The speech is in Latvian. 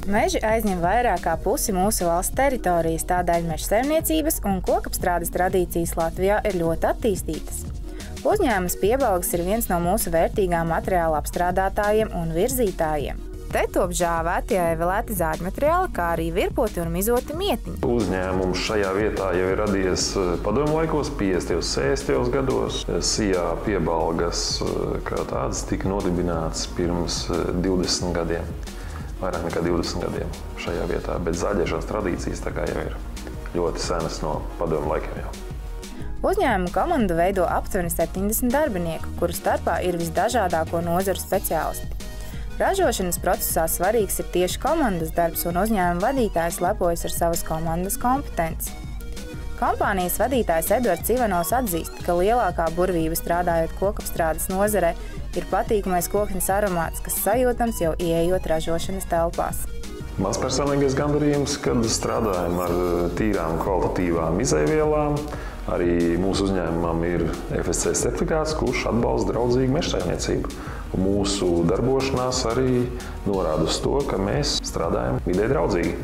Meži aizņem vairāk kā pusi mūsu valsts teritorijas, tādēļ meža saimniecības un kokapstrādes tradīcijas Latvijā ir ļoti attīstītas. Uzņēmums Piebalgs ir viens no mūsu vērtīgā materiāla apstrādātājiem un virzītājiem. Te top žāvēti, ievēlēti zāģmateriāli, kā arī virpoti un mizoti mietiņi. Uzņēmums šajā vietā jau ir radies padomju laikos, 50. un 60. gados. Sijā Piebalgas kā tādas tika nodibināts pirms 20 gadiem. Vairāk nekā 20 gadiem šajā vietā, bet zaļiešanas tradīcijas tā kā jau ir ļoti senas no padomu laikiem jau. Uzņēmuma komandu veido aptuveni 70 darbinieku, kuru starpā ir visdažādāko nozaru speciālisti. Ražošanas procesā svarīgs ir tieši komandas darbs, un uzņēmuma vadītājs lepojas ar savas komandas kompetenci. Kompānijas vadītājs Edvards Ivanovs atzīst, ka lielākā burvība strādājot kokapstrādes nozarē ir patīkamais koknes aromāts, kas sajūtams jau ieejot ražošanas telpās. Mans personīgais gandarījums, kad strādājam ar tīrām kvalitatīvām izejvielām. Arī mūsu uzņēmumam ir FSC certifikāts, kurš atbalsta draudzīgu meža saimniecību. Mūsu darbošanās arī norāda uz to, ka mēs strādājam vidē draudzīgi.